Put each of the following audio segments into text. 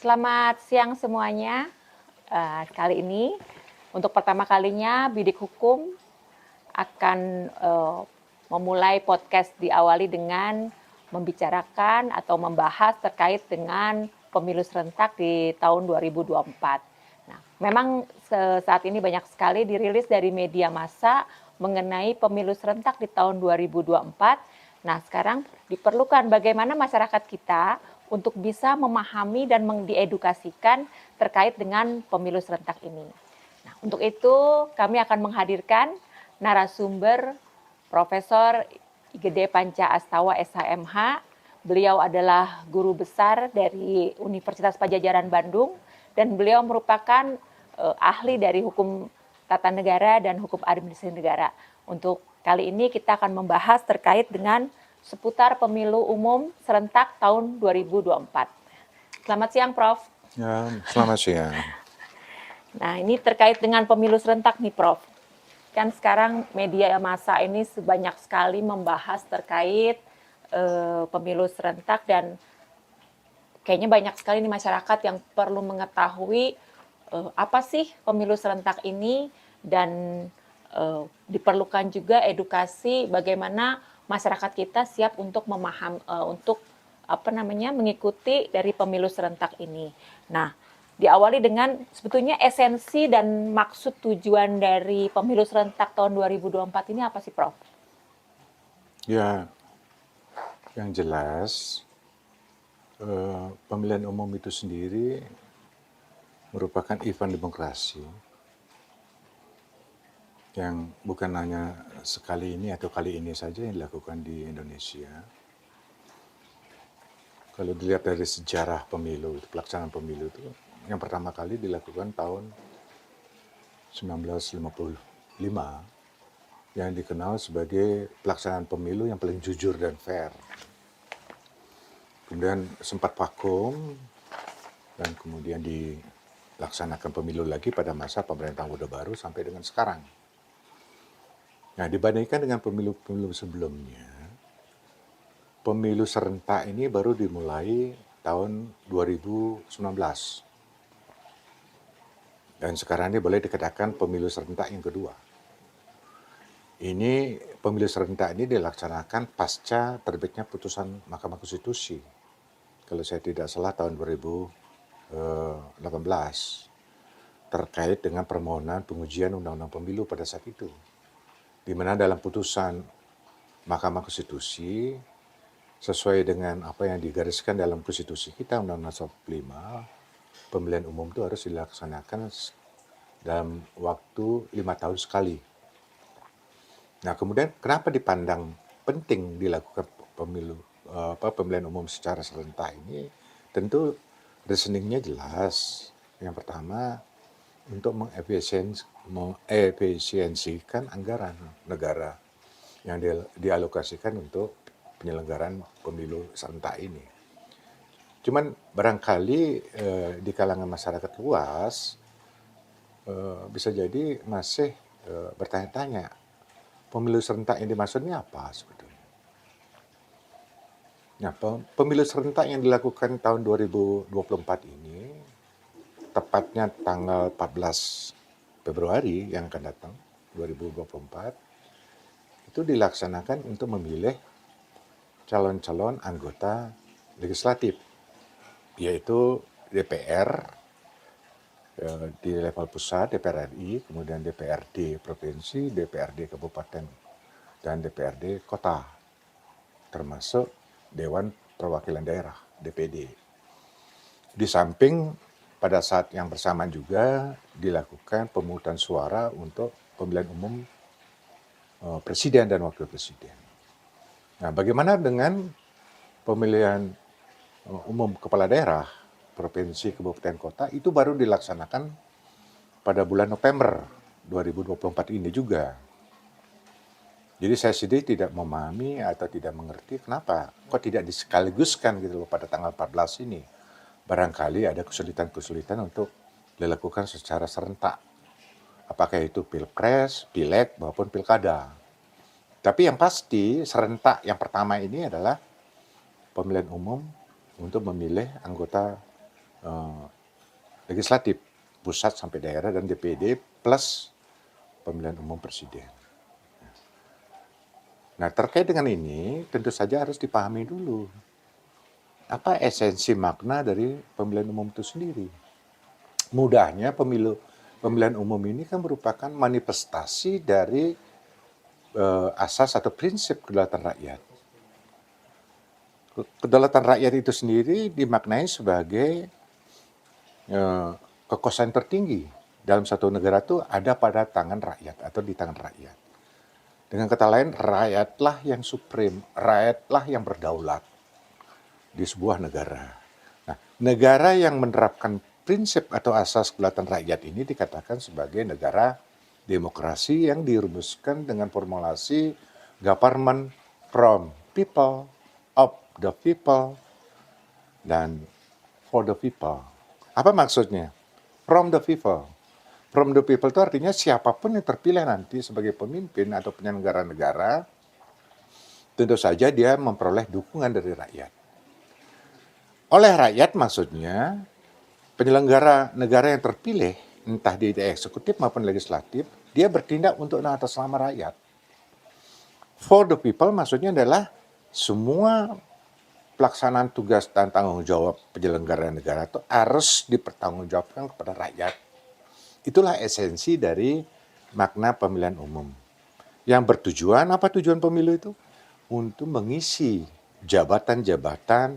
Selamat siang semuanya. Kali ini untuk pertama kalinya Bidik Hukum akan memulai podcast diawali dengan membicarakan atau membahas terkait dengan pemilu serentak di tahun 2024. Nah, memang saat ini banyak sekali dirilis dari media massa mengenai pemilu serentak di tahun 2024. Nah, sekarang diperlukan bagaimana masyarakat kita untuk bisa memahami dan diedukasikan terkait dengan pemilu serentak ini. Nah, untuk itu kami akan menghadirkan narasumber Profesor Igede Panca Astawa SHMH. Beliau adalah guru besar dari Universitas Padjadjaran Bandung dan beliau merupakan ahli dari hukum tata negara dan hukum administrasi negara. Untuk kali ini kita akan membahas terkait dengan seputar pemilu umum serentak tahun 2024. Selamat siang, Prof. Ya, selamat siang. Nah, ini terkait dengan pemilu serentak nih, Prof. Kan sekarang media massa ini sebanyak sekali membahas terkait pemilu serentak dan kayaknya banyak sekali nih masyarakat yang perlu mengetahui apa sih pemilu serentak ini dan diperlukan juga edukasi bagaimana masyarakat kita siap untuk mengikuti dari pemilu serentak ini. Nah, diawali dengan sebetulnya esensi dan maksud tujuan dari pemilu serentak tahun 2024 ini apa sih, Prof? Ya, yang jelas pemilihan umum itu sendiri merupakan event demokrasi yang bukan hanya sekali ini atau kali ini saja yang dilakukan di Indonesia. Kalau dilihat dari sejarah pemilu, pelaksanaan pemilu itu yang pertama kali dilakukan tahun 1955 yang dikenal sebagai pelaksanaan pemilu yang paling jujur dan fair. Kemudian sempat vakum dan kemudian dilaksanakan pemilu lagi pada masa pemerintahan Orde Baru sampai dengan sekarang. Nah, dibandingkan dengan pemilu-pemilu sebelumnya, pemilu serentak ini baru dimulai tahun 2019. Dan sekarang ini boleh dikatakan pemilu serentak yang kedua. Ini pemilu serentak ini dilaksanakan pasca terbitnya putusan Mahkamah Konstitusi. Kalau saya tidak salah tahun 2018 terkait dengan permohonan pengujian Undang-Undang Pemilu pada saat itu. Di mana dalam putusan Mahkamah Konstitusi sesuai dengan apa yang digariskan dalam konstitusi kita Undang-Undang 45, pemilihan umum itu harus dilaksanakan dalam waktu 5 tahun sekali. Nah, kemudian kenapa dipandang penting dilakukan pemilihan umum secara serentak ini? Tentu reasoningnya jelas. Yang pertama, untuk mengefisiensikan anggaran negara yang dialokasikan untuk penyelenggaraan pemilu serentak ini. Cuman barangkali di kalangan masyarakat luas bisa jadi masih bertanya-tanya, pemilu serentak yang dimaksudnya apa sebetulnya? Nah, pemilu serentak yang dilakukan tahun 2024 ini, tepatnya tanggal 14 Februari yang akan datang, 2024, itu dilaksanakan untuk memilih calon-calon anggota legislatif, yaitu DPR di level pusat, DPR RI, kemudian DPRD provinsi, DPRD kabupaten, dan DPRD kota, termasuk Dewan Perwakilan Daerah, DPD. Di samping pada saat yang bersamaan juga dilakukan pemungutan suara untuk pemilihan umum presiden dan wakil presiden. Nah, bagaimana dengan pemilihan umum kepala daerah, provinsi, kabupaten, kota, itu baru dilaksanakan pada bulan November 2024 ini juga. Jadi saya sendiri tidak memahami atau tidak mengerti kenapa kok tidak disekaligus,kan gitu loh pada tanggal 14 ini. Barangkali ada kesulitan-kesulitan untuk dilakukan secara serentak. Apakah itu pilpres, pileg, maupun pilkada. Tapi yang pasti serentak yang pertama ini adalah pemilihan umum untuk memilih anggota eh, legislatif, pusat sampai daerah dan DPD plus pemilihan umum presiden. Nah, terkait dengan ini tentu saja harus dipahami dulu apa esensi makna dari pemilihan umum itu sendiri. Mudahnya pemilihan umum ini kan merupakan manifestasi dari asas atau prinsip kedaulatan rakyat. Kedaulatan rakyat itu sendiri dimaknai sebagai kekuasaan tertinggi dalam satu negara itu ada pada tangan rakyat atau di tangan rakyat. Dengan kata lain, rakyatlah yang supreme, rakyatlah yang berdaulat di sebuah negara. Nah, negara yang menerapkan prinsip atau asas kedaulatan rakyat ini dikatakan sebagai negara demokrasi yang dirumuskan dengan formulasi government from people, of the people, dan for the people. Apa maksudnya? From the people. From the people itu artinya siapapun yang terpilih nanti sebagai pemimpin atau penyelenggara negara, tentu saja dia memperoleh dukungan dari rakyat. Oleh rakyat maksudnya penyelenggara negara yang terpilih, entah di eksekutif maupun legislatif, dia bertindak untuk atas nama rakyat. For the people maksudnya adalah semua pelaksanaan tugas dan tanggung jawab penyelenggara negara itu harus dipertanggungjawabkan kepada rakyat. Itulah esensi dari makna pemilihan umum. Yang bertujuan, apa tujuan pemilu itu? Untuk mengisi jabatan-jabatan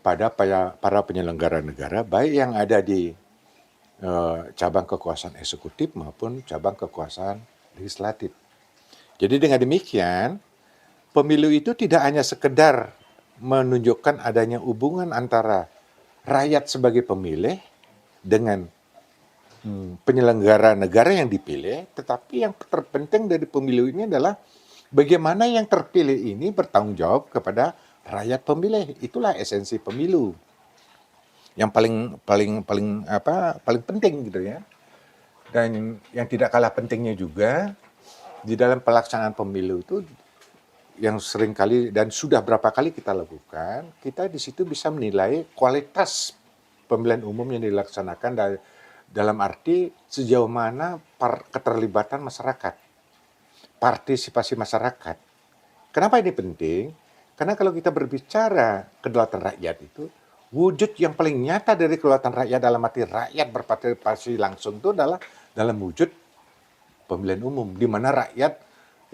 pada para penyelenggara negara, baik yang ada di cabang kekuasaan eksekutif maupun cabang kekuasaan legislatif. Jadi dengan demikian, pemilu itu tidak hanya sekedar menunjukkan adanya hubungan antara rakyat sebagai pemilih dengan penyelenggara negara yang dipilih, tetapi yang terpenting dari pemilu ini adalah bagaimana yang terpilih ini bertanggung jawab kepada rakyat pemilih. Itulah esensi pemilu. Yang paling penting gitu ya. Dan yang tidak kalah pentingnya juga di dalam pelaksanaan pemilu itu yang sering kali dan sudah berapa kali kita lakukan, kita di situ bisa menilai kualitas pemilihan umum yang dilaksanakan dalam arti sejauh mana keterlibatan masyarakat, partisipasi masyarakat. Kenapa ini penting? Karena kalau kita berbicara kedaulatan rakyat itu, wujud yang paling nyata dari kedaulatan rakyat dalam arti rakyat berpartisipasi langsung itu adalah dalam wujud pemilihan umum, di mana rakyat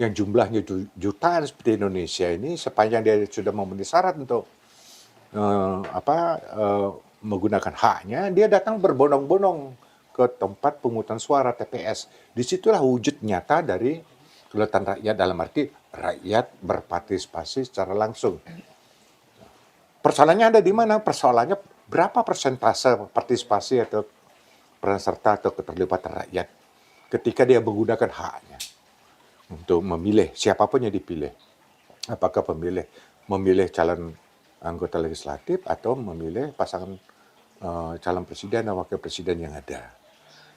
yang jumlahnya jutaan seperti Indonesia ini sepanjang dia sudah memenuhi syarat untuk menggunakan haknya, dia datang berbondong-bondong ke tempat pemungutan suara TPS. Disitulah wujud nyata dari kedaulatan rakyat dalam arti rakyat berpartisipasi secara langsung. Persoalannya ada di mana? Persoalannya berapa persentase partisipasi atau peran serta atau keterlibatan rakyat ketika dia menggunakan haknya untuk memilih siapapun yang dipilih. Apakah memilih calon anggota legislatif atau memilih pasangan calon presiden dan wakil presiden yang ada.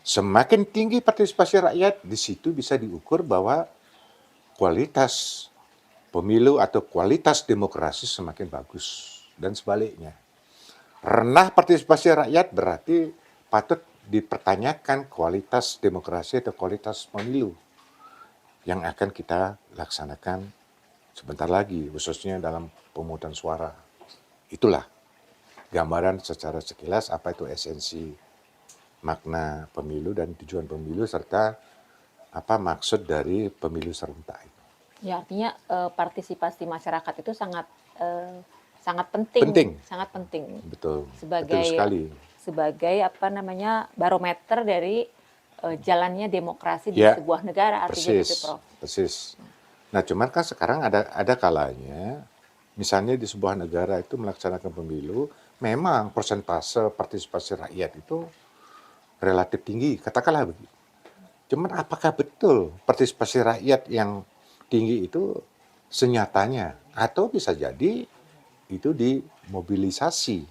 Semakin tinggi partisipasi rakyat, di situ bisa diukur bahwa kualitas pemilu atau kualitas demokrasi semakin bagus. Dan sebaliknya. Rendah partisipasi rakyat berarti patut dipertanyakan kualitas demokrasi atau kualitas pemilu yang akan kita laksanakan sebentar lagi, khususnya dalam pemungutan suara. Itulah gambaran secara sekilas apa itu esensi makna pemilu dan tujuan pemilu serta apa maksud dari pemilu serentak itu. Ya, artinya partisipasi masyarakat itu sangat penting. Sangat penting. Betul. Sebagai betul sekali. Sebagai barometer dari jalannya demokrasi di sebuah negara, artinya gitu, Prof. Persis. Nah, cuman kan sekarang ada kalanya misalnya di sebuah negara itu melaksanakan pemilu, memang persentase partisipasi rakyat itu relatif tinggi, katakanlah begitu. Cuman apakah betul partisipasi rakyat yang tinggi itu senyatanya? Atau bisa jadi itu dimobilisasi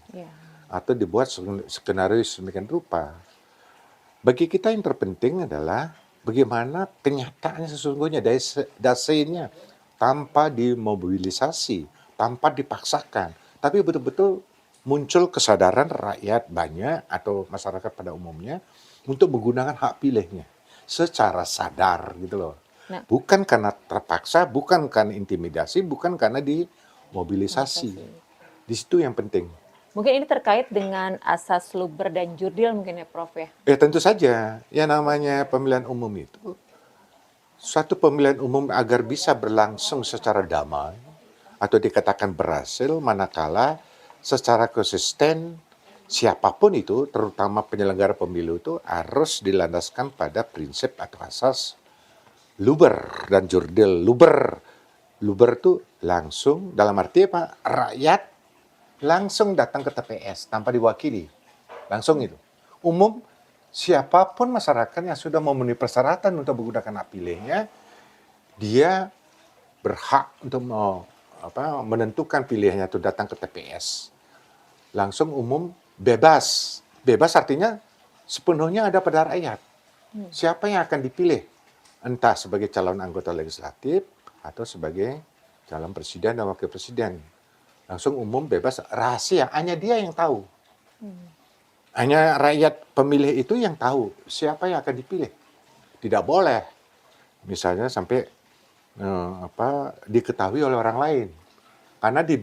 atau dibuat skenario sedemikian rupa. Bagi kita yang terpenting adalah bagaimana kenyataannya sesungguhnya, dasarnya tanpa dimobilisasi, tanpa dipaksakan, tapi betul-betul muncul kesadaran rakyat banyak atau masyarakat pada umumnya untuk menggunakan hak pilihnya secara sadar gitu loh. Nah, Bukan karena terpaksa, bukan karena intimidasi, bukan karena dimobilisasi. Di situ yang penting. mungkin ini terkait dengan asas luber dan jurdil mungkin ya Prof ya. Ya tentu saja, ya namanya pemilihan umum itu, suatu pemilihan umum agar bisa berlangsung secara damai atau dikatakan berhasil manakala secara konsisten siapapun itu, terutama penyelenggara pemilu itu harus dilandaskan pada prinsip atau asas luber dan jurdil. Luber itu langsung, dalam arti apa? Rakyat langsung datang ke TPS tanpa diwakili. Langsung itu. Umum, siapapun masyarakat yang sudah memenuhi persyaratan untuk menggunakan hak pilihnya, dia berhak untuk menentukan pilihannya itu datang ke TPS. Langsung umum, bebas. Bebas artinya sepenuhnya ada pada rakyat. Siapa yang akan dipilih? Entah sebagai calon anggota legislatif atau sebagai calon presiden dan wakil presiden. Langsung umum, bebas, rahasia. Hanya dia yang tahu. Hanya rakyat pemilih itu yang tahu siapa yang akan dipilih. Tidak boleh misalnya sampai diketahui oleh orang lain. Karena di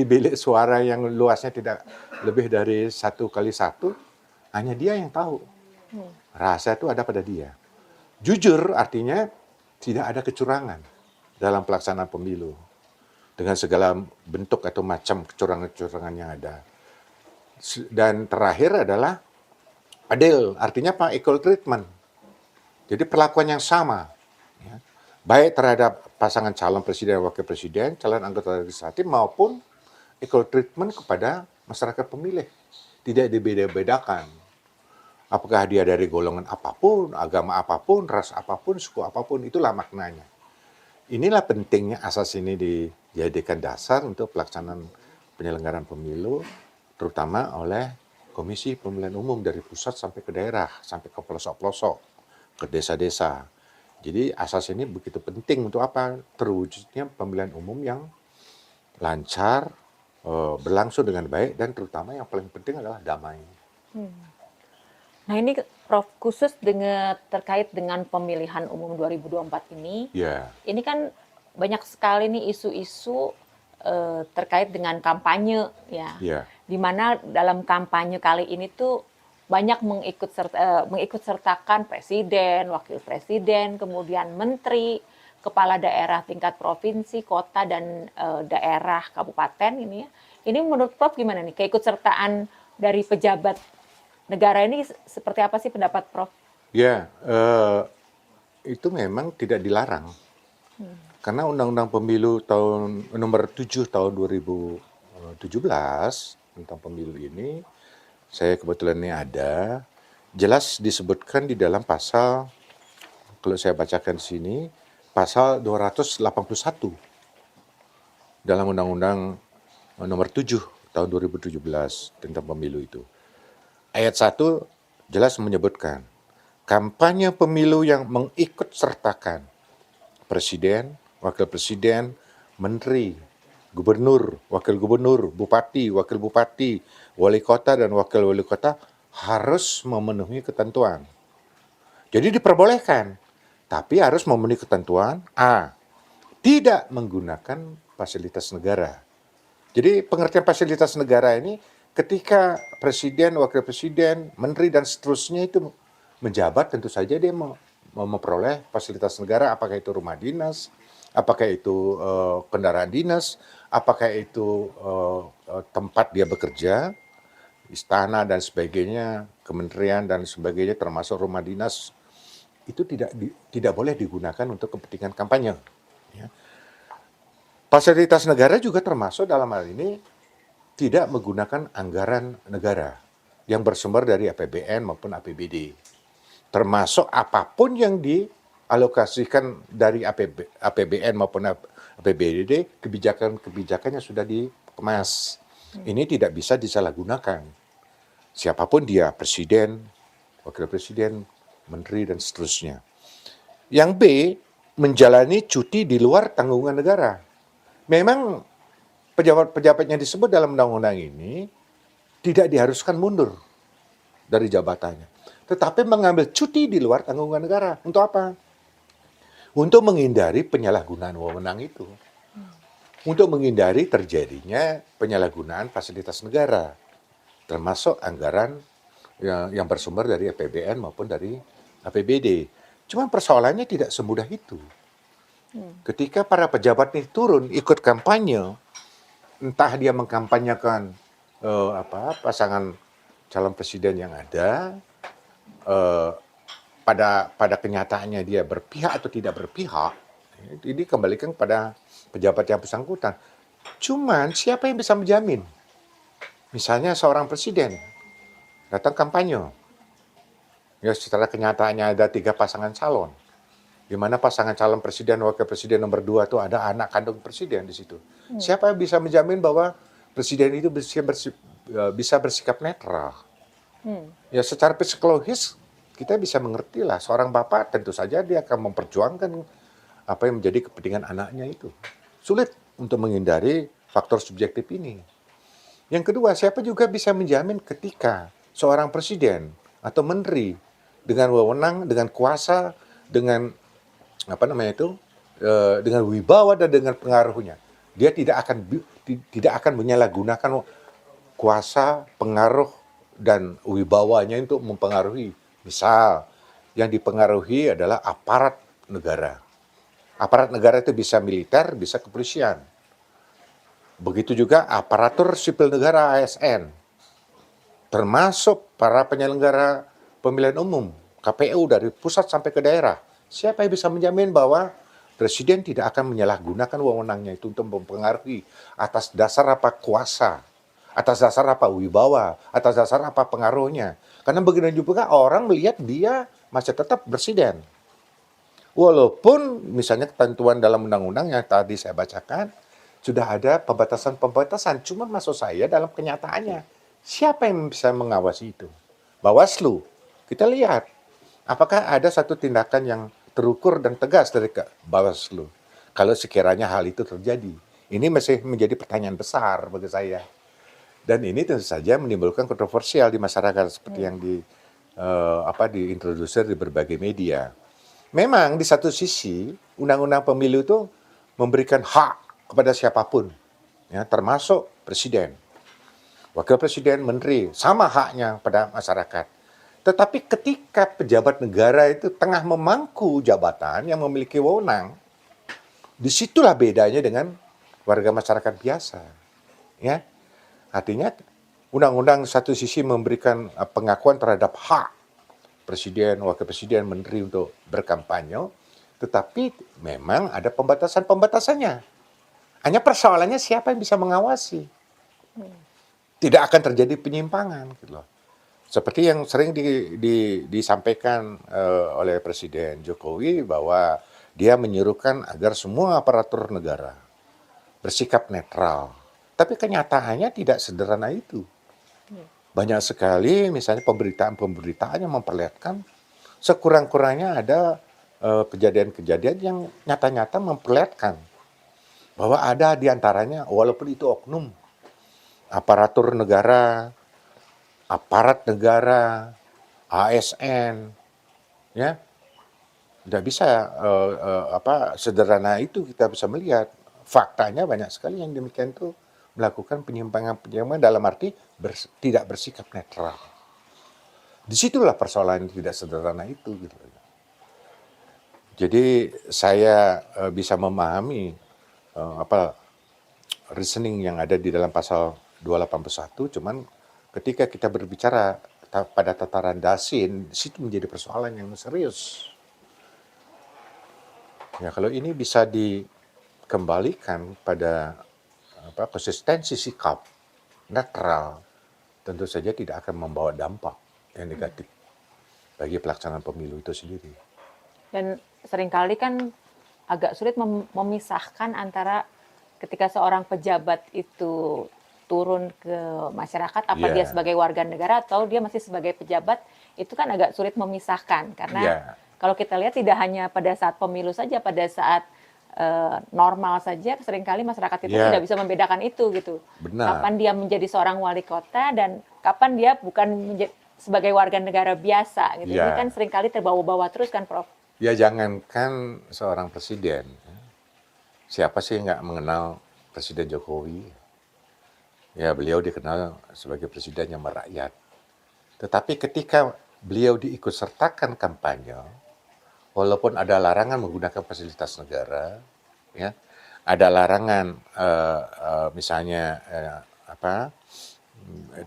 bilik suara yang luasnya tidak lebih dari 1 kali 1, hanya dia yang tahu. Rahasia itu ada pada dia. Jujur artinya tidak ada kecurangan dalam pelaksanaan pemilu. Dengan segala bentuk atau macam kecurangan-kecurangan yang ada. Dan terakhir adalah adil, artinya apa? Equal treatment. Jadi perlakuan yang sama. Ya. Baik terhadap pasangan calon presiden dan wakil presiden, calon anggota legislatif maupun equal treatment kepada masyarakat pemilih. Tidak dibeda-bedakan. Apakah dia dari golongan apapun, agama apapun, ras apapun, suku apapun, itulah maknanya. Inilah pentingnya asas ini dijadikan dasar untuk pelaksanaan penyelenggaraan pemilu, terutama oleh Komisi Pemilihan Umum dari pusat sampai ke daerah, sampai ke pelosok-pelosok, ke desa-desa. Jadi asas ini begitu penting untuk apa? Terwujudnya pemilihan umum yang lancar, berlangsung dengan baik, dan terutama yang paling penting adalah damai. Nah ini Prof khusus terkait dengan pemilihan umum 2024 ini, ini kan banyak sekali nih isu-isu terkait dengan kampanye ya, di mana dalam kampanye kali ini tuh banyak mengikut sertakan presiden, wakil presiden, kemudian menteri, kepala daerah tingkat provinsi, kota dan daerah kabupaten ini ya. Ini menurut Prof gimana nih keikutsertaan dari pejabat negara ini seperti apa sih pendapat Prof? Ya, itu memang tidak dilarang. Karena Undang-Undang Pemilu nomor 7 tahun 2017 tentang pemilu ini, saya kebetulan ini ada, jelas disebutkan di dalam pasal, kalau saya bacakan di sini, pasal 281 dalam Undang-Undang nomor 7 tahun 2017 tentang pemilu itu. Ayat 1 jelas menyebutkan, kampanye pemilu yang mengikut sertakan presiden, wakil presiden, menteri, gubernur, wakil gubernur, bupati, wakil bupati, wali kota, dan wakil wali kota harus memenuhi ketentuan. Jadi diperbolehkan, tapi harus memenuhi ketentuan A. Tidak menggunakan fasilitas negara. Jadi pengertian fasilitas negara ini ketika presiden, wakil presiden, menteri, dan seterusnya itu menjabat, tentu saja dia memperoleh fasilitas negara, apakah itu rumah dinas, apakah itu kendaraan dinas, apakah itu tempat dia bekerja, istana dan sebagainya, kementerian dan sebagainya, termasuk rumah dinas, itu tidak boleh digunakan untuk kepentingan kampanye. Ya. Fasilitas negara juga termasuk dalam hal ini tidak menggunakan anggaran negara yang bersumber dari APBN maupun APBD. Termasuk apapun yang dialokasikan dari APBN maupun APBD, kebijakan-kebijakannya sudah dikemas. Ini tidak bisa disalahgunakan. Siapapun dia, presiden, wakil presiden, menteri, dan seterusnya. Yang B, menjalani cuti di luar tanggungan negara. Memang pejabat-pejabat yang disebut dalam undang-undang ini tidak diharuskan mundur dari jabatannya, tetapi mengambil cuti di luar tanggungan negara. Untuk apa? Untuk menghindari penyalahgunaan wewenang itu. Untuk menghindari terjadinya penyalahgunaan fasilitas negara, termasuk anggaran yang bersumber dari APBN maupun dari APBD. Cuma persoalannya tidak semudah itu. Ketika para pejabat ini turun ikut kampanye, entah dia mengkampanyekan pasangan calon presiden yang ada, eh, pada kenyataannya dia berpihak atau tidak berpihak, ini kembalikan pada pejabat yang bersangkutan. Cuman siapa yang bisa menjamin? Misalnya seorang presiden datang kampanye, ya secara kenyataannya ada 3 pasangan calon, di mana pasangan calon presiden, wakil presiden nomor 2 itu ada anak kandung presiden di situ. Siapa yang bisa menjamin bahwa presiden itu bisa bersikap netral? Ya secara psikologis kita bisa mengerti lah, seorang bapak tentu saja dia akan memperjuangkan apa yang menjadi kepentingan anaknya itu. Sulit untuk menghindari faktor subjektif ini. Yang kedua, siapa juga bisa menjamin ketika seorang presiden atau menteri dengan wewenang, dengan kuasa, dengan dengan wibawa dan dengan pengaruhnya, dia tidak akan menyalahgunakan kuasa, pengaruh dan wibawanya untuk mempengaruhi. Misal, yang dipengaruhi adalah aparat negara. Aparat negara itu bisa militer, bisa kepolisian. Begitu juga aparatur sipil negara ASN, termasuk para penyelenggara pemilihan umum, KPU dari pusat sampai ke daerah. Siapa yang bisa menjamin bahwa presiden tidak akan menyalahgunakan wewenangnya itu untuk mempengaruhi atas dasar apa kuasa, atas dasar apa wibawa, atas dasar apa pengaruhnya. Karena begini juga orang melihat dia masih tetap presiden. Walaupun misalnya ketentuan dalam undang-undang yang tadi saya bacakan, sudah ada pembatasan-pembatasan. Cuma maksud saya dalam kenyataannya, siapa yang bisa mengawasi itu? Bawaslu. Kita lihat, apakah ada satu tindakan yang terukur dan tegas dari Bawaslu kalau sekiranya hal itu terjadi. Ini masih menjadi pertanyaan besar bagi saya. Dan ini tentu saja menimbulkan kontroversial di masyarakat seperti yang diintrodusir di berbagai media. Memang di satu sisi undang-undang pemilu itu memberikan hak kepada siapapun, ya, termasuk presiden, wakil presiden, menteri, sama haknya pada masyarakat. Tetapi ketika pejabat negara itu tengah memangku jabatan yang memiliki wewenang, disitulah bedanya dengan warga masyarakat biasa, ya. Artinya undang-undang satu sisi memberikan pengakuan terhadap hak presiden, wakil presiden, menteri untuk berkampanye, tetapi memang ada pembatasan-pembatasannya. Hanya persoalannya siapa yang bisa mengawasi. Tidak akan terjadi penyimpangan, gitu loh. Seperti yang sering disampaikan oleh Presiden Jokowi bahwa dia menyuruhkan agar semua aparatur negara bersikap netral. Tapi kenyataannya tidak sederhana itu. Banyak sekali misalnya pemberitaan-pemberitaan yang memperlihatkan sekurang-kurangnya ada kejadian-kejadian yang nyata-nyata memperlihatkan bahwa ada di antaranya, walaupun itu oknum, aparatur negara, aparat negara, ASN, ya, tidak bisa sederhana itu kita bisa melihat. Faktanya banyak sekali yang demikian itu melakukan penyimpangan-penyimpangan dalam arti tidak bersikap netral. Disitulah persoalan tidak sederhana itu. Gitu. Jadi saya bisa memahami reasoning yang ada di dalam pasal 281, cuman ketika kita berbicara pada tataran dasin, di situ menjadi persoalan yang serius. Ya, kalau ini bisa dikembalikan pada konsistensi sikap netral, tentu saja tidak akan membawa dampak yang negatif bagi pelaksanaan pemilu itu sendiri. Dan seringkali kan agak sulit memisahkan antara ketika seorang pejabat itu turun ke masyarakat, apa dia sebagai warga negara atau dia masih sebagai pejabat, itu kan agak sulit memisahkan. Karena kalau kita lihat tidak hanya pada saat pemilu saja, pada saat normal saja, seringkali masyarakat kita Ya, tidak bisa membedakan itu gitu. benar. Kapan dia menjadi seorang wali kota dan kapan dia bukan sebagai warga negara biasa gitu. Ini kan Ya, seringkali terbawa-bawa terus kan, Prof. ya jangankan seorang presiden, siapa sih yang nggak mengenal Presiden Jokowi? Ya beliau dikenal sebagai presiden yang merakyat. Tetapi ketika beliau diikutsertakan kampanye, walaupun ada larangan menggunakan fasilitas negara, ya, ada larangan misalnya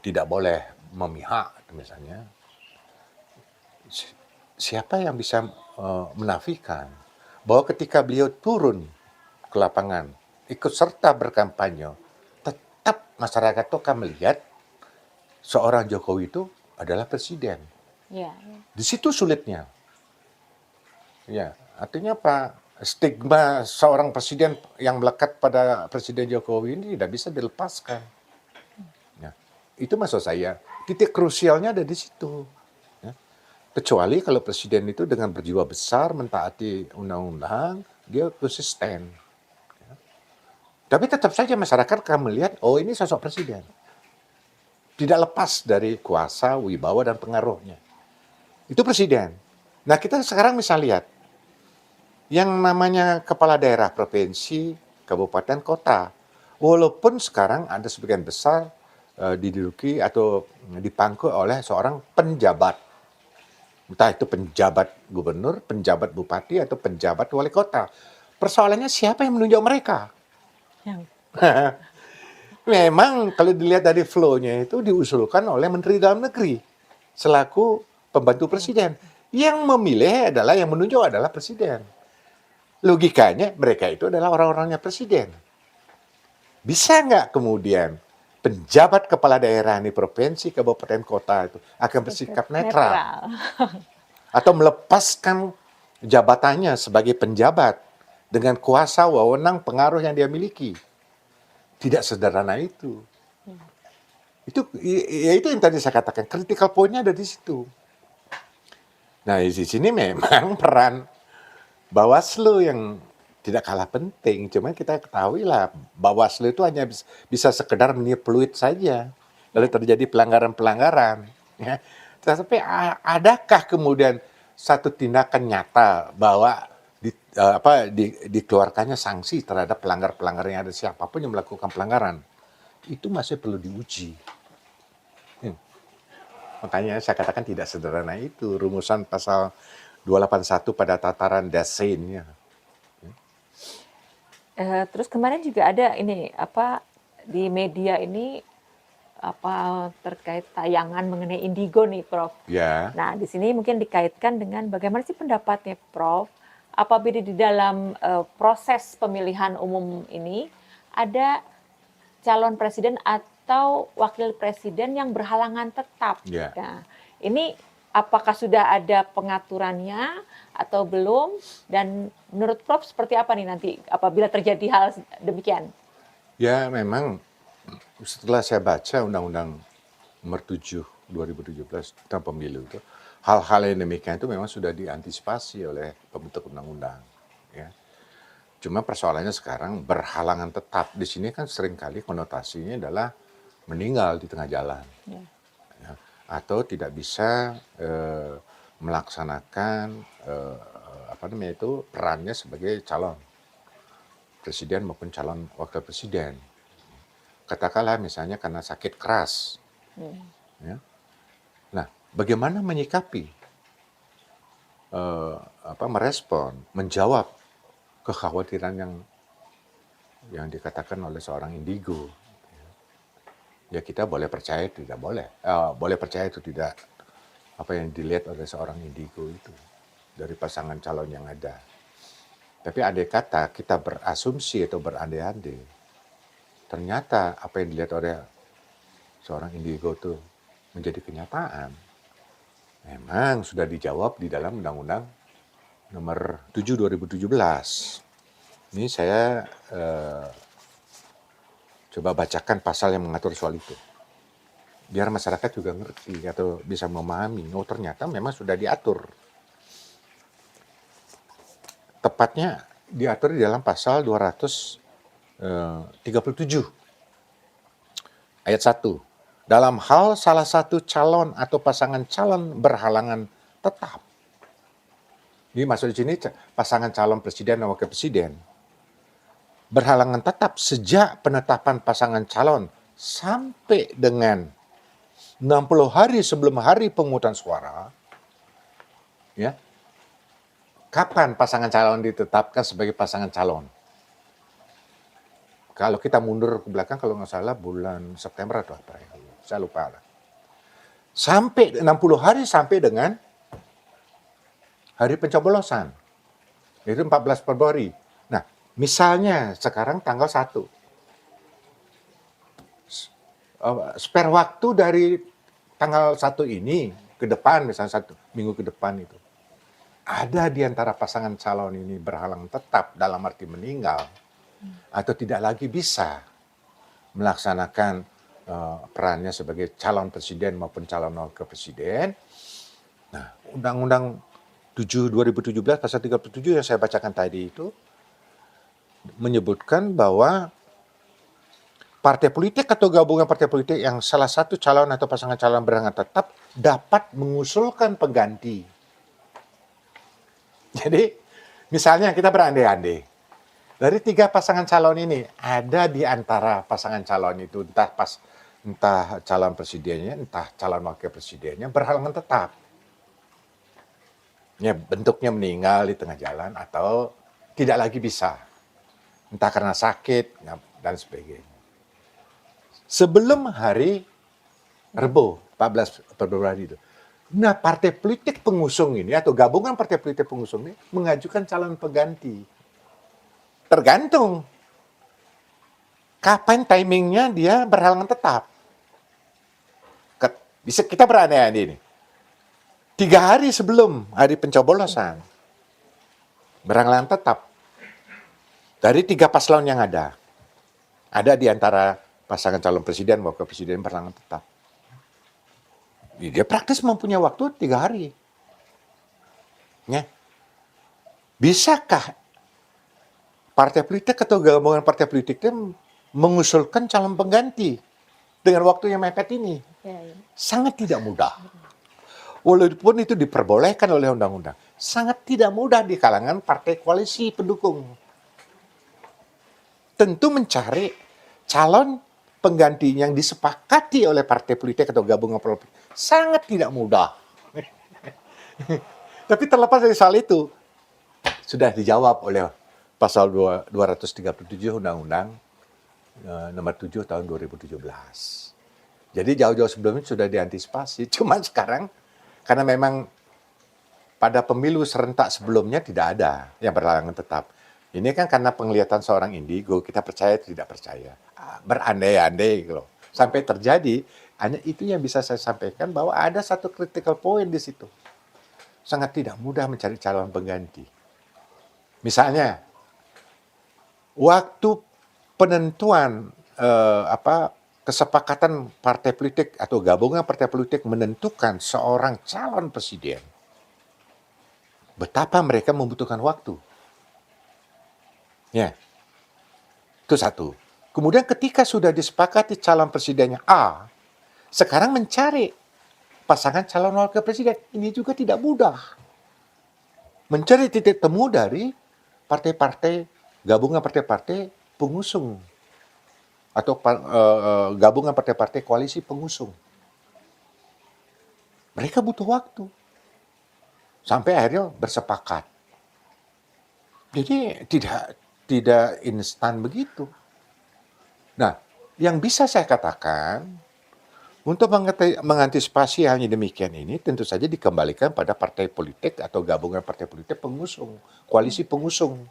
tidak boleh memihak misalnya, siapa yang bisa menafikan bahwa ketika beliau turun ke lapangan, ikut serta berkampanye, tetap masyarakat itu akan melihat seorang Jokowi itu adalah presiden. Ya, Di situ sulitnya. Ya, artinya apa? Stigma seorang presiden yang melekat pada Presiden Jokowi ini tidak bisa dilepaskan. Ya, itu maksud saya. Titik krusialnya ada di situ. Ya. Kecuali kalau presiden itu dengan berjiwa besar mentaati undang-undang, dia konsisten. Ya. Tapi tetap saja masyarakat akan melihat, oh ini sosok presiden. Tidak lepas dari kuasa, wibawa, dan pengaruhnya. Itu presiden. Nah kita sekarang bisa lihat, yang namanya kepala daerah provinsi, kabupaten, kota. Walaupun sekarang ada sebagian besar diduduki atau dipangku oleh seorang penjabat. Entah itu penjabat gubernur, penjabat bupati, atau penjabat wali kota. Persoalannya siapa yang menunjuk mereka? yang Memang kalau dilihat dari flow-nya itu diusulkan oleh Menteri Dalam Negeri selaku pembantu presiden. Yang memilih adalah, yang menunjuk adalah presiden. Logikanya mereka itu adalah orang-orangnya presiden. Bisa nggak kemudian penjabat kepala daerah di provinsi, kabupaten, kota itu akan bersikap netral atau melepaskan jabatannya sebagai penjabat dengan kuasa, wewenang, pengaruh yang dia miliki? Tidak sederhana itu. Ya itu yang tadi saya katakan, critical point-nya ada di situ. Nah, di sini memang peran Bawaslu yang tidak kalah penting. Cuman kita ketahui lah, Bawaslu itu hanya bisa sekedar meniup peluit saja kalau terjadi pelanggaran-pelanggaran. Ya. Tetapi adakah kemudian satu tindakan nyata bahwa dikeluarkannya sanksi terhadap pelanggar-pelanggar yang ada, siapapun yang melakukan pelanggaran? Itu masih perlu diuji. Makanya saya katakan tidak sederhana itu rumusan pasal 281 pada tataran dasainnya. Terus kemarin juga ada ini di media ini terkait tayangan mengenai indigo nih, Prof. Ya. Nah, di sini mungkin dikaitkan dengan bagaimana sih pendapatnya, Prof, apabila di dalam proses pemilihan umum ini ada calon presiden atau wakil presiden yang berhalangan tetap. Ya. Nah, ini apakah sudah ada pengaturannya atau belum? Dan menurut Prof seperti apa nih nanti apabila terjadi hal demikian? Ya, memang setelah saya baca Undang-Undang Nomor 7 2017 tentang pemilu itu, hal-hal yang demikian itu memang sudah diantisipasi oleh pembentuk undang-undang. Ya. Cuma persoalannya sekarang berhalangan tetap. Di sini kan seringkali konotasinya adalah meninggal di tengah jalan. Ya. Ya. Atau tidak bisa melaksanakan perannya sebagai calon presiden maupun calon wakil presiden. Katakanlah misalnya karena sakit keras. Ya. Nah, bagaimana menyikapi, merespon, menjawab kekhawatiran yang dikatakan oleh seorang indigo. Ya kita boleh percaya tidak boleh, boleh percaya itu tidak apa yang dilihat oleh seorang indigo itu dari pasangan calon yang ada. Tapi andai kata kita berasumsi atau berandai-andai, ternyata apa yang dilihat oleh seorang indigo itu menjadi kenyataan, memang sudah dijawab di dalam Undang-Undang Nomor 7 2017. Ini saya coba bacakan pasal yang mengatur soal itu. Biar masyarakat juga ngerti atau bisa memahami, oh ternyata memang sudah diatur. Tepatnya diatur di dalam pasal 237 ayat 1. Dalam hal salah satu calon atau pasangan calon berhalangan tetap. Ini maksud di sini pasangan calon presiden dan wakil presiden berhalangan tetap sejak penetapan pasangan calon sampai dengan 60 hari sebelum hari pemungutan suara. Ya. Kapan pasangan calon ditetapkan sebagai pasangan calon? Kalau kita mundur ke belakang, kalau nggak salah bulan September atau apa ya, saya lupa lah. Sampai 60 hari sampai dengan hari pencoblosan, itu 14 Februari. Nah, misalnya sekarang tanggal 1. Spare waktu dari tanggal 1 ini ke depan, misalnya 1 minggu ke depan itu. Ada di antara pasangan calon ini berhalang tetap dalam arti meninggal atau tidak lagi bisa melaksanakan perannya sebagai calon presiden maupun calon wakil presiden. Nah, Undang-Undang 7 2017 pasal 37 yang saya bacakan tadi itu menyebutkan bahwa partai politik atau gabungan partai politik yang salah satu calon atau pasangan calon berhalangan tetap dapat mengusulkan pengganti. Jadi, misalnya kita berandai-andai, dari 3 pasangan calon ini, ada di antara pasangan calon itu, entah calon presidennya, entah calon wakil presidennya, berhalangan tetap. Ya, bentuknya meninggal di tengah jalan atau tidak lagi bisa. Entah karena sakit, dan sebagainya. Sebelum hari Rebo, 14 Februari itu. Nah, partai politik pengusung ini atau gabungan partai politik pengusung ini mengajukan calon pengganti. Tergantung kapan timingnya dia berhalangan tetap. Bisa kita berandai-andai ini. 3 hari sebelum hari pencoblosan berhalangan tetap. Dari 3 paslon yang ada di antara pasangan calon presiden wakil presiden berhalangan tetap. Dia praktis mempunyai waktu 3 hari. Ya. Bisakah partai politik atau gabungan partai politik itu mengusulkan calon pengganti dengan waktu yang mepet ini? Ya. Sangat tidak mudah. Walaupun itu diperbolehkan oleh undang-undang, sangat tidak mudah di kalangan partai koalisi pendukung. Tentu mencari calon pengganti yang disepakati oleh partai politik atau gabungan politik sangat tidak mudah. Tapi terlepas dari soal itu, sudah dijawab oleh pasal 237 Undang-Undang nomor 7 tahun 2017. Jadi jauh-jauh sebelumnya sudah diantisipasi. Cuma sekarang, karena memang pada pemilu serentak sebelumnya tidak ada yang berhalangan tetap. Ini kan karena penglihatan seorang indigo, kita percaya tidak percaya. Berandai-andai gitu loh. Sampai terjadi, hanya itu yang bisa saya sampaikan bahwa ada satu critical point di situ. Sangat tidak mudah mencari calon pengganti. Misalnya, waktu penentuan kesepakatan partai politik atau gabungan partai politik menentukan seorang calon presiden, betapa mereka membutuhkan waktu. Ya, itu satu. Kemudian ketika sudah disepakati calon presidennya A, sekarang mencari pasangan calon wakil presiden, ini juga tidak mudah. Mencari titik temu dari partai-partai, gabungan partai-partai pengusung atau gabungan partai-partai koalisi pengusung. Mereka butuh waktu. Sampai akhirnya bersepakat. Jadi tidak instan begitu. Nah, yang bisa saya katakan, untuk mengantisipasi halnya demikian ini, tentu saja dikembalikan pada partai politik atau gabungan partai politik pengusung, koalisi pengusung.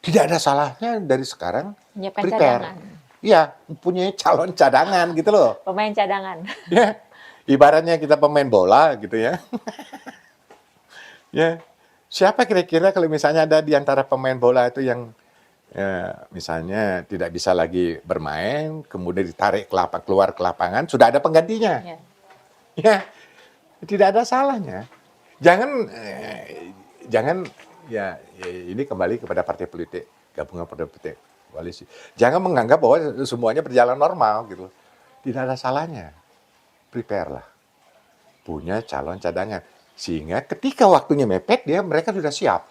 Tidak ada salahnya dari sekarang Menyiapkan prepare. cadangan. Iya, mempunyai calon cadangan gitu loh. Pemain cadangan. Ya, ibaratnya kita pemain bola gitu ya. Ya, siapa kira-kira kalau misalnya ada di antara pemain bola itu yang misalnya tidak bisa lagi bermain, kemudian ditarik keluar ke lapangan, sudah ada penggantinya. Ya. Ya, tidak ada salahnya. Jangan ini kembali kepada partai politik, gabungan partai politik koalisi. Jangan menganggap bahwa semuanya berjalan normal gitu. Tidak ada salahnya. Prepare lah. Punya calon cadangan. Sehingga ketika waktunya mepet, mereka sudah siap.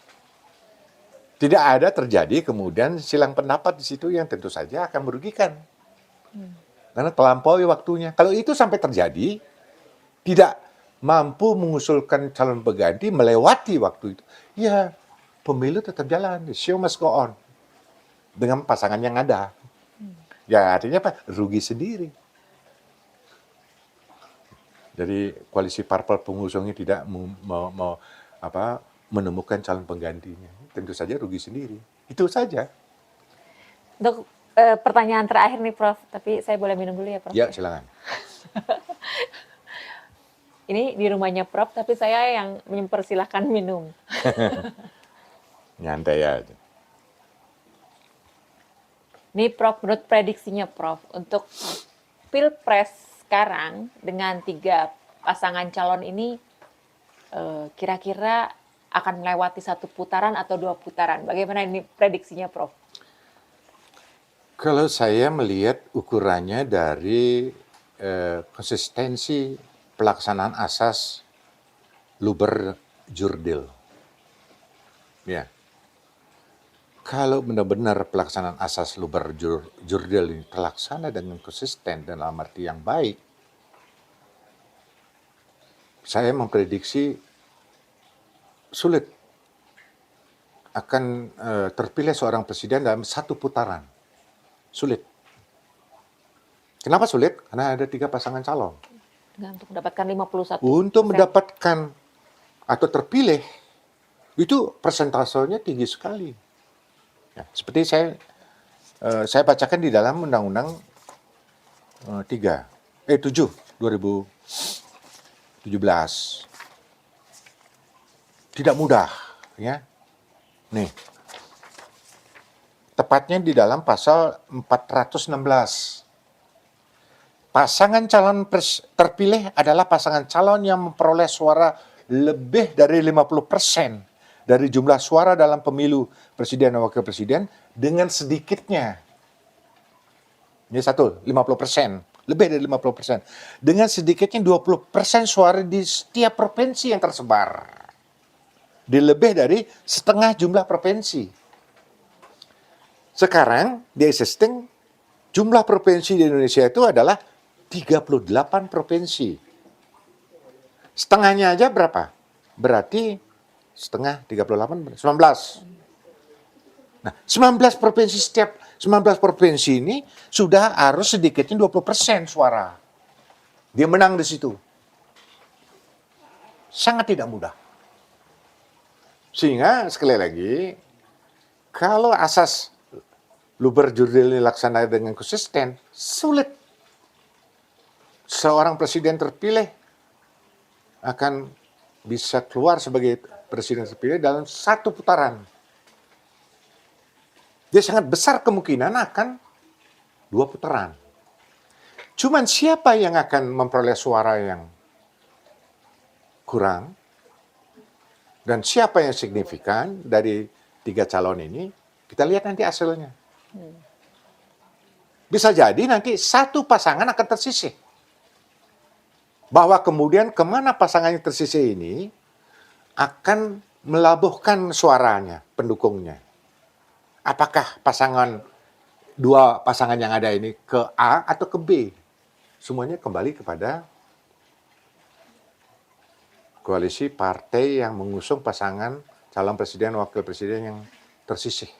Tidak ada terjadi kemudian silang pendapat di situ yang tentu saja akan merugikan. Karena terlampaui waktunya. Kalau itu sampai terjadi, tidak mampu mengusulkan calon pengganti melewati waktu itu, ya pemilu tetap jalan. The show must go on. Dengan pasangan yang ada. Ya artinya apa? Rugi sendiri. Jadi koalisi parpol pengusungnya tidak menemukan calon penggantinya. Tentu saja rugi sendiri. Itu saja. Untuk pertanyaan terakhir nih Prof, tapi saya boleh minum dulu ya Prof? Ya, silakan. Ini di rumahnya Prof, tapi saya yang mempersilahkan minum. Nyantai aja. Ini Prof, menurut prediksinya Prof, untuk Pilpres sekarang dengan 3 pasangan calon ini kira-kira akan melewati 1 putaran atau 2 putaran. Bagaimana ini prediksinya Prof? Kalau saya melihat ukurannya dari konsistensi pelaksanaan asas Luber Jurdil. Ya. Kalau benar-benar pelaksanaan asas Luber Jurdil ini terlaksana dengan konsisten dan dalam arti yang baik, saya memprediksi sulit akan terpilih seorang presiden dalam 1 putaran. Sulit. Kenapa sulit? Karena ada 3 pasangan calon. Untuk mendapatkan 51%. Untuk mendapatkan atau terpilih, itu persentasenya tinggi sekali. Ya, seperti saya bacakan di dalam Undang-Undang 7 2017. Tidak mudah, ya. Nih. Tepatnya di dalam pasal 416. Pasangan calon terpilih adalah pasangan calon yang memperoleh suara lebih dari 50% dari jumlah suara dalam pemilu presiden dan wakil presiden dengan sedikitnya. Ini 50%. Lebih dari 50%. Dengan sedikitnya 20% suara di setiap provinsi yang tersebar. Di lebih dari setengah jumlah provinsi. Sekarang di existing jumlah provinsi di Indonesia itu adalah 38 provinsi. Setengahnya aja berapa? Berarti setengah 38, 19. Nah, 19 provinsi setiap 19 provinsi ini sudah harus sedikitnya 20% suara. Dia menang di situ. Sangat tidak mudah. Sehingga sekali lagi, kalau asas Luber Jurdil dilaksanakan dengan konsisten, sulit. Seorang presiden terpilih akan bisa keluar sebagai presiden terpilih dalam 1 putaran. Dia sangat besar kemungkinan akan 2 putaran. Cuman siapa yang akan memperoleh suara yang kurang dan siapa yang signifikan dari 3 calon ini, kita lihat nanti hasilnya. Bisa jadi nanti 1 pasangan akan tersisih. Bahwa kemudian kemana pasangan yang tersisih ini akan melabuhkan suaranya, pendukungnya. Apakah 2 pasangan yang ada ini ke A atau ke B? Semuanya kembali kepada koalisi partai yang mengusung pasangan calon presiden, wakil presiden yang tersisih.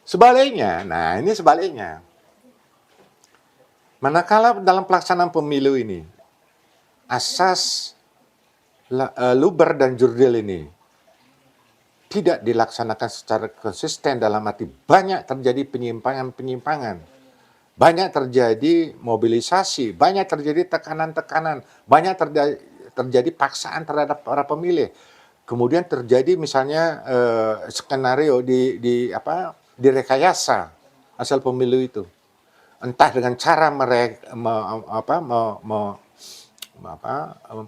Sebaliknya, ini sebaliknya. Manakala dalam pelaksanaan pemilu ini, asas Luber dan Jurdil ini tidak dilaksanakan secara konsisten dalam arti banyak terjadi penyimpangan-penyimpangan, banyak terjadi mobilisasi, banyak terjadi tekanan-tekanan, banyak terjadi paksaan terhadap para pemilih. Kemudian terjadi misalnya skenario direkayasa hasil pemilu itu. Entah dengan cara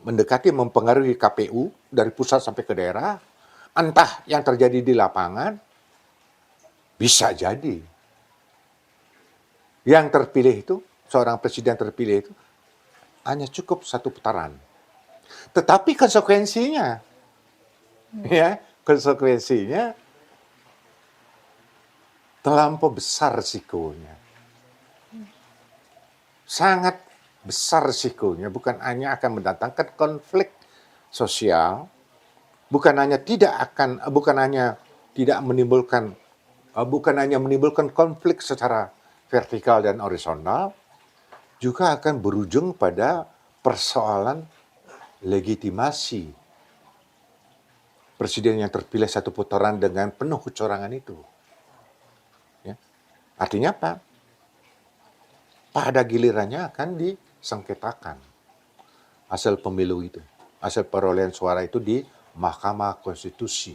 mendekati mempengaruhi KPU dari pusat sampai ke daerah, Entah yang terjadi di lapangan, bisa jadi yang terpilih itu, seorang presiden terpilih itu, hanya cukup satu putaran. Tetapi konsekuensinya, ya, konsekuensinya terlampau besar risikonya. Sangat besar risikonya, bukan hanya akan mendatangkan konflik sosial, bukan hanya menimbulkan konflik secara vertikal dan horizontal, juga akan berujung pada persoalan legitimasi presiden yang terpilih satu putaran dengan penuh kecurangan itu. Ya. Artinya apa? Pada gilirannya akan disengketakan hasil pemilu itu, hasil perolehan suara itu di Mahkamah Konstitusi.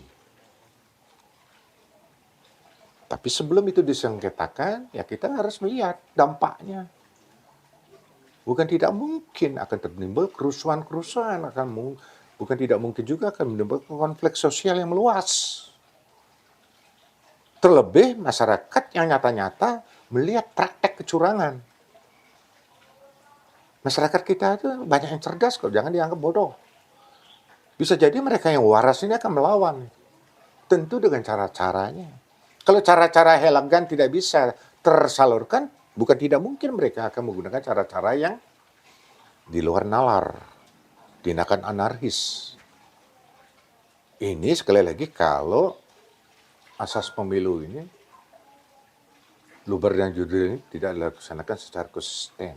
Tapi sebelum itu disengketakan, ya kita harus melihat dampaknya. Bukan tidak mungkin akan tertimbul kerusuhan-kerusuhan, bukan tidak mungkin juga akan menimbulkan konflik sosial yang meluas. Terlebih masyarakat yang nyata-nyata melihat praktek kecurangan. Masyarakat kita itu banyak yang cerdas kok, jangan dianggap bodoh. Bisa jadi mereka yang waras ini akan melawan. Tentu dengan cara-caranya. Kalau cara-cara elegan tidak bisa tersalurkan, bukan tidak mungkin mereka akan menggunakan cara-cara yang di luar nalar, tindakan anarkis. Ini sekali lagi kalau asas pemilu ini, luber dan jurdil ini tidak dilaksanakan secara konsisten.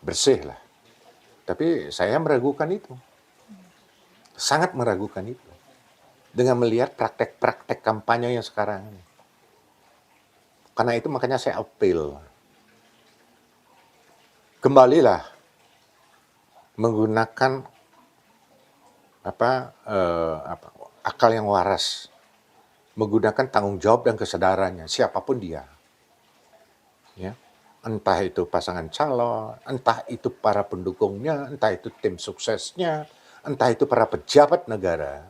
Bersih lah. Tapi saya meragukan itu. Sangat meragukan itu. Dengan melihat praktek-praktek kampanye yang sekarang ini. Karena itu makanya saya apel. Kembalilah menggunakan akal yang waras. Menggunakan tanggung jawab dan kesadarannya, siapapun dia. Ya. Entah itu pasangan calon, entah itu para pendukungnya, entah itu tim suksesnya, entah itu para pejabat negara.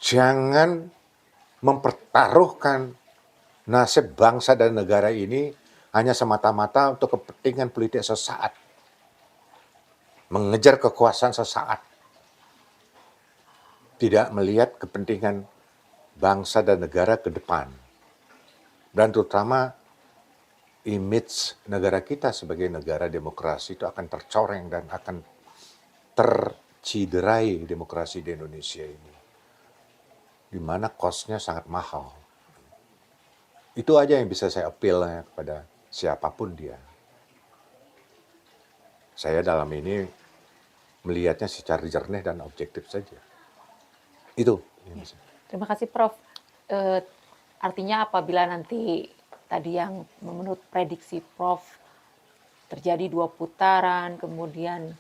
Jangan mempertaruhkan nasib bangsa dan negara ini hanya semata-mata untuk kepentingan politik sesaat. Mengejar kekuasaan sesaat. Tidak melihat kepentingan bangsa dan negara ke depan. Dan terutama image negara kita sebagai negara demokrasi itu akan tercoreng dan akan terciderai demokrasi di Indonesia ini. Di mana cost-nya sangat mahal. Itu aja yang bisa saya appeal kepada siapapun dia. Saya dalam ini melihatnya secara jernih dan objektif saja. Itu. Terima kasih Prof. Artinya apabila nanti tadi yang menurut prediksi Prof terjadi 2 putaran, kemudian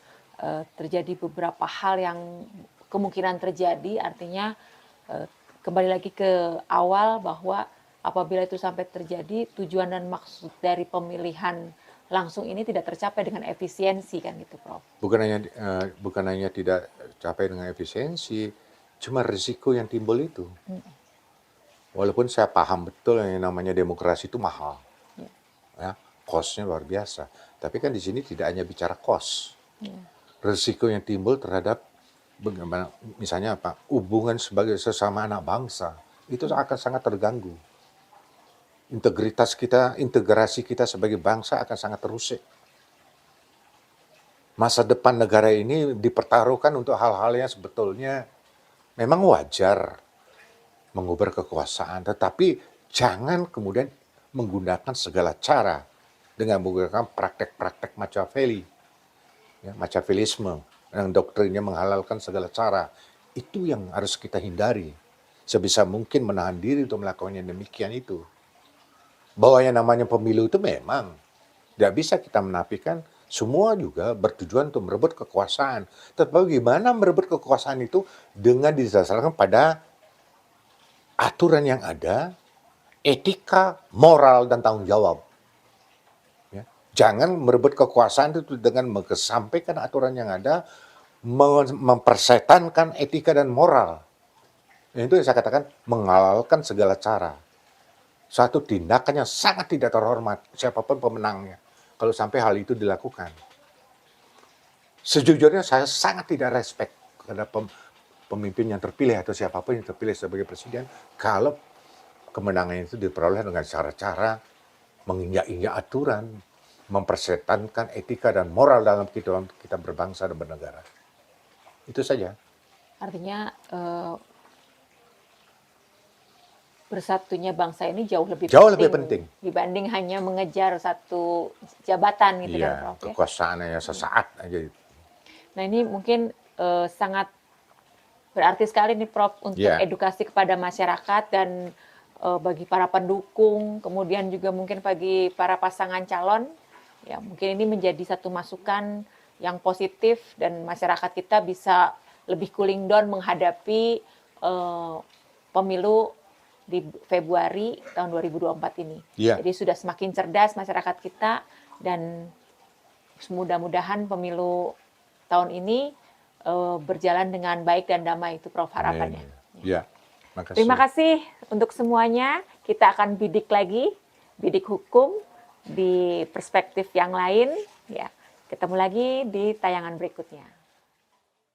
terjadi beberapa hal yang kemungkinan terjadi, artinya kembali lagi ke awal bahwa apabila itu sampai terjadi, tujuan dan maksud dari pemilihan langsung ini tidak tercapai dengan efisiensi kan gitu Prof. Bukan hanya tidak capai dengan efisiensi, cuma risiko yang timbul itu. Walaupun saya paham betul yang namanya demokrasi itu mahal. Ya, cost-nya luar biasa. Tapi kan di sini tidak hanya bicara cost. Risiko yang timbul terhadap bagaimana misalnya hubungan sebagai sesama anak bangsa itu akan sangat terganggu. Integrasi kita sebagai bangsa akan sangat terusik. Masa depan negara ini dipertaruhkan untuk hal-hal yang sebetulnya memang wajar mengubah kekuasaan, tetapi jangan kemudian menggunakan segala cara dengan menggunakan praktek-praktek Machiavelli, ya, Machiavellisme, yang doktrinnya menghalalkan segala cara. Itu yang harus kita hindari. Sebisa mungkin menahan diri untuk melakukan yang demikian itu. Bahwa yang namanya pemilu itu memang tidak bisa kita menafikan, semua juga bertujuan untuk merebut kekuasaan. Tetapi bagaimana merebut kekuasaan itu dengan didasarkan pada aturan yang ada, etika, moral, dan tanggung jawab. Ya. Jangan merebut kekuasaan itu dengan mengesampingkan aturan yang ada, mempersetankan etika dan moral. Itu yang saya katakan menghalalkan segala cara. Suatu tindakan yang sangat tidak terhormat, siapapun pemenangnya, kalau sampai hal itu dilakukan. Sejujurnya saya sangat tidak respect kepada pemimpin yang terpilih atau siapapun yang terpilih sebagai presiden kalau kemenangan itu diperoleh dengan cara-cara menginjak-injak aturan, mempersetankan etika dan moral dalam kita berbangsa dan bernegara. Itu saja. Artinya bersatunya bangsa ini jauh lebih penting dibanding hanya mengejar satu jabatan gitu kan, iya, Prof. Ya? kekuasaan ya sesaat aja. Nah ini mungkin sangat berarti sekali nih Prof untuk edukasi kepada masyarakat dan bagi para pendukung, kemudian juga mungkin bagi para pasangan calon, ya mungkin ini menjadi satu masukan yang positif dan masyarakat kita bisa lebih cooling down menghadapi pemilu di Februari tahun 2024 ini. Jadi sudah semakin cerdas masyarakat kita dan mudah-mudahan pemilu tahun ini berjalan dengan baik dan damai, itu Prof harapannya. Ya. Makasih. Terima kasih untuk semuanya. Kita akan bidik lagi, bidik hukum di perspektif yang lain. Ya, ketemu lagi di tayangan berikutnya.